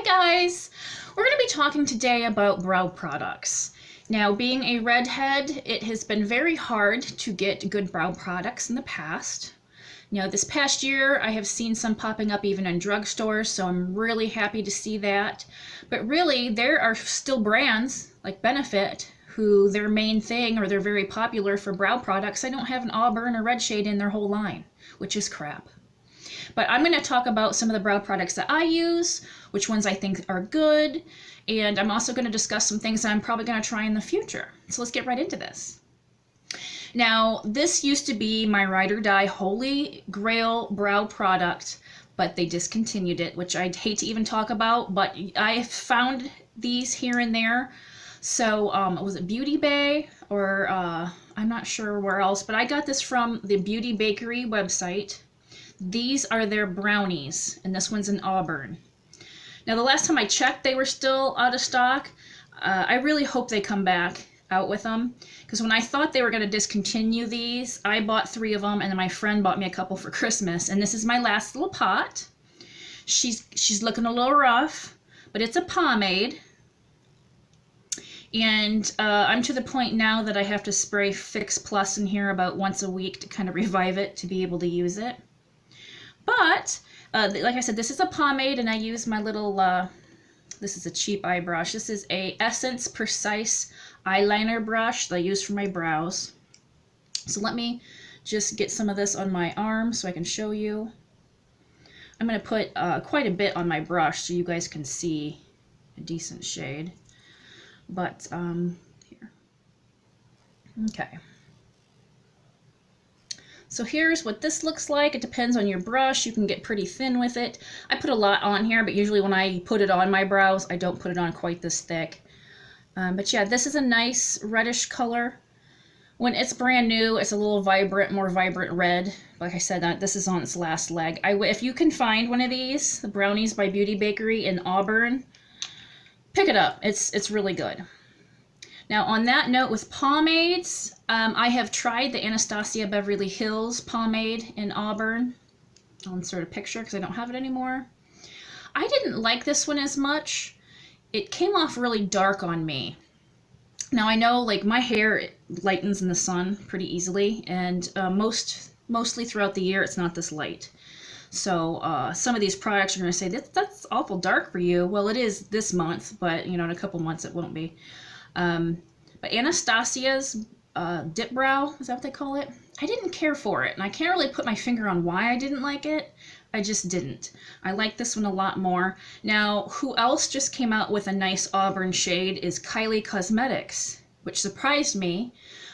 guys! We're going to be talking today about brow products. Now, being a redhead, it has been very hard to get good brow products in the past. Now, this past year, I have seen some popping up even in drugstores, so I'm really happy to see that. But really, there are still brands like Benefit who their main thing, or they're very popular for brow products, they don't have an auburn or red shade in their whole line, which is crap. But I'm going to talk about some of the brow products that I use, which ones I think are good, and I'm also going to discuss some things that I'm probably going to try in the future. So let's get right into this. Now, this used to be my ride or die holy grail brow product, but they discontinued it, which I'd hate to even talk about, but I found these here and there. So was it Beauty Bay, or I'm not sure where else, but I got this from the Beauty Bakerie website. These are their brownies, and this one's in auburn. Now, the last time I checked, they were still out of stock. I really hope they come back out with them, because when I thought they were going to discontinue these, I bought 3 of them, and then my friend bought me a couple for Christmas, and this is my last little pot. She's looking a little rough, but it's a pomade. And I'm to the point now that I have to spray Fix Plus in here about once a week to kind of revive it to be able to use it. But, like I said, this is a pomade, and I use my little, this is a cheap eye brush. This is a Essence Precise eyeliner brush that I use for my brows. So let me just get some of this on my arm so I can show you. I'm going to put quite a bit on my brush so you guys can see a decent shade. But, here. Okay. So here's what this looks like. It depends on your brush. You can get pretty thin with it. I put a lot on here, but usually when I put it on my brows, I don't put it on quite this thick. But yeah, this is a nice reddish color. When it's brand new, it's a little vibrant, more vibrant red. Like I said, this is on its last leg. If you can find one of these, the Brownies by Beauty Bakerie in Auburn, pick it up. It's really good. Now, on that note, with pomades, I have tried the Anastasia Beverly Hills pomade in Auburn. I'll insert a picture because I don't have it anymore. I didn't like this one as much. It came off really dark on me. Now, I know, like, my hair lightens in the sun pretty easily, and mostly throughout the year, it's not this light. So some of these products are going to say, that's awful dark for you. Well, it is this month, but, you know, in a couple months it won't be. But Anastasia's Dip Brow, is that what they call it? I didn't care for it, and I can't really put my finger on why I didn't like it. I just didn't. I like this one a lot more. Now, who else just came out with a nice auburn shade is Kylie Cosmetics, which surprised me,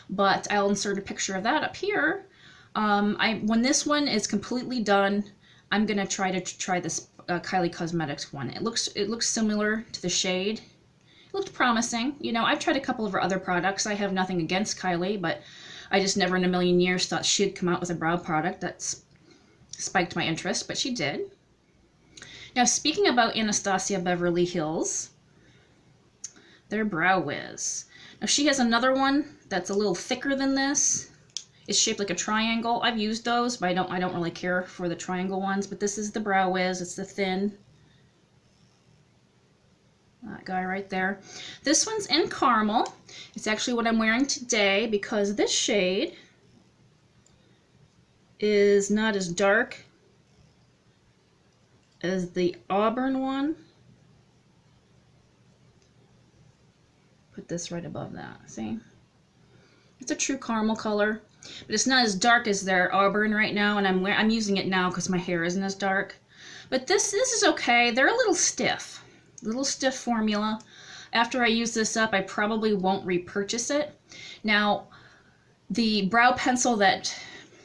but I'll insert a picture of that up here. When this one is completely done, I'm gonna try this Kylie Cosmetics one. It looks similar to the shade. It looked promising. You know, I've tried a couple of her other products. I have nothing against Kylie, but I just never in a million years thought she'd come out with a brow product that's spiked my interest, but she did. Now, speaking about Anastasia Beverly Hills, their Brow Wiz. Now, she has another one that's a little thicker than this. It's shaped like a triangle. I've used those, but I don't really care for the triangle ones. But this is the Brow Wiz. It's the thin. That guy right there. This one's in caramel. It's actually what I'm wearing today because this shade is not as dark as the auburn one. Put this right above that. See? It's a true caramel color. But it's not as dark as their auburn right now, and I'm using it now because my hair isn't as dark. But this is okay. They're a little stiff formula. After I use this up, I probably won't repurchase it. Now, the brow pencil that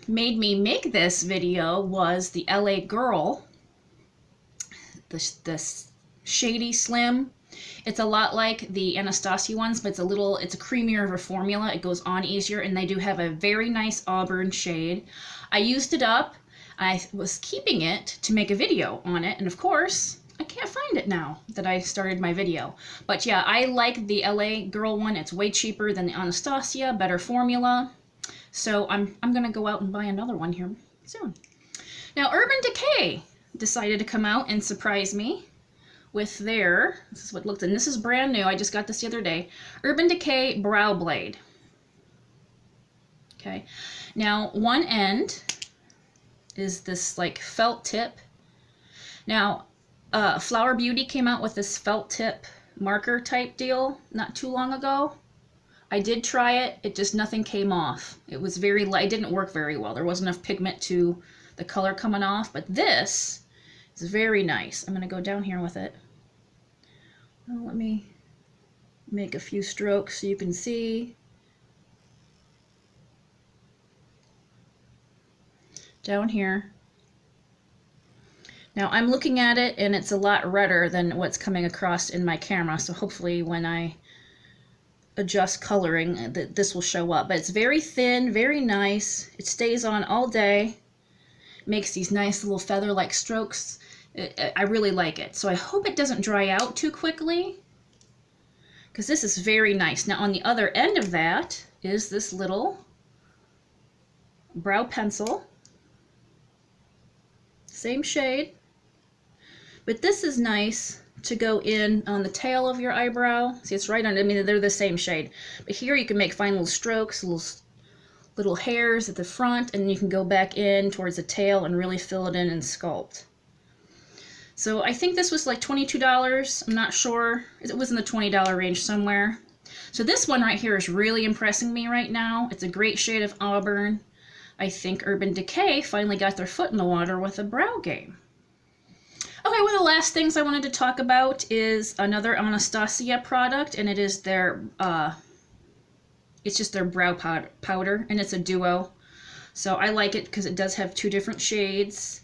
made me make this video was the LA Girl, this Shady Slim. It's a lot like the Anastasia ones, but it's a creamier of a formula. It goes on easier, and they do have a very nice auburn shade. I used it up. I was keeping it to make a video on it, and of course, I can't find it now that I started my video. But yeah, I like the LA Girl one. It's way cheaper than the Anastasia, better formula. So I'm gonna go out and buy another one here soon. Now, Urban Decay decided to come out and surprise me with their, this is what it looks, and this is brand new, I just got this the other day, Urban Decay Brow Blade. Okay, now one end is this like felt tip. Now, Flower Beauty came out with this felt tip marker type deal not too long ago. I did try it, it just nothing came off. It was very light, it didn't work very well. There wasn't enough pigment to the color coming off, but this is very nice. I'm gonna go down here with it. Well, let me make a few strokes so you can see. Down here. Now I'm looking at it and it's a lot redder than what's coming across in my camera, so hopefully when I adjust coloring this will show up. But it's very thin, very nice. It stays on all day. Makes these nice little feather-like strokes. I really like it. So I hope it doesn't dry out too quickly, because this is very nice. Now on the other end of that is this little brow pencil. Same shade. But this is nice to go in on the tail of your eyebrow. See, it's right on, I mean, they're the same shade. But here you can make fine little strokes, little hairs at the front, and you can go back in towards the tail and really fill it in and sculpt. So I think this was like $22. I'm not sure. It was in the $20 range somewhere. So this one right here is really impressing me right now. It's a great shade of auburn. I think Urban Decay finally got their foot in the water with a brow game. Okay, one of the last things I wanted to talk about is another Anastasia product, and it is their, it's just their brow powder, and it's a duo. So I like it because it does have two different shades.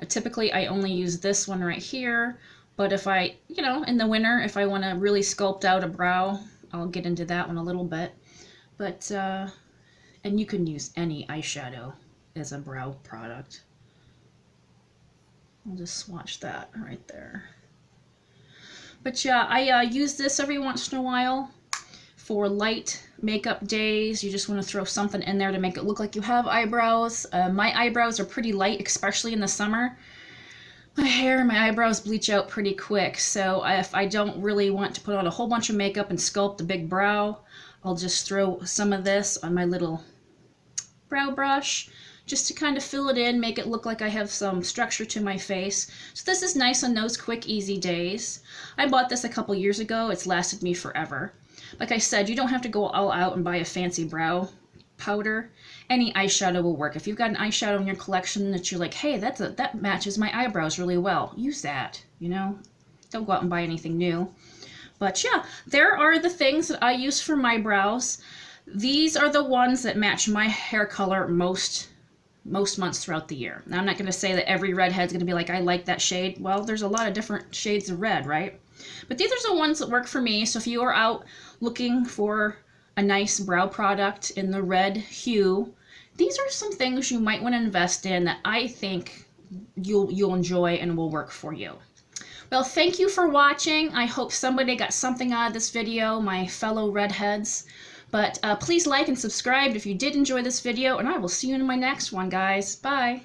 Typically, I only use this one right here, but if I, you know, in the winter, if I want to really sculpt out a brow, I'll get into that one a little bit. But, and you can use any eyeshadow as a brow product. I'll just swatch that right there. But yeah, I use this every once in a while for light makeup days. You just want to throw something in there to make it look like you have eyebrows. My eyebrows are pretty light, especially in the summer. My hair and my eyebrows bleach out pretty quick, so if I don't really want to put on a whole bunch of makeup and sculpt a big brow, I'll just throw some of this on my little brow brush, just to kind of fill it in, make it look like I have some structure to my face. So this is nice on those quick, easy days. I bought this a couple years ago. It's lasted me forever. Like I said, you don't have to go all out and buy a fancy brow powder. Any eyeshadow will work. If you've got an eyeshadow in your collection that you're like, hey, that matches my eyebrows really well, use that, you know? Don't go out and buy anything new. But yeah, there are the things that I use for my brows. These are the ones that match my hair color most months throughout the year. Now, I'm not going to say that every redhead's going to be like, I like that shade. Well, there's a lot of different shades of red, right? But these are the ones that work for me. So if you are out looking for a nice brow product in the red hue, these are some things you might want to invest in that I think you'll enjoy and will work for you. Well, thank you for watching. I hope somebody got something out of this video, my fellow redheads. But please like and subscribe if you did enjoy this video, and I will see you in my next one, guys. Bye.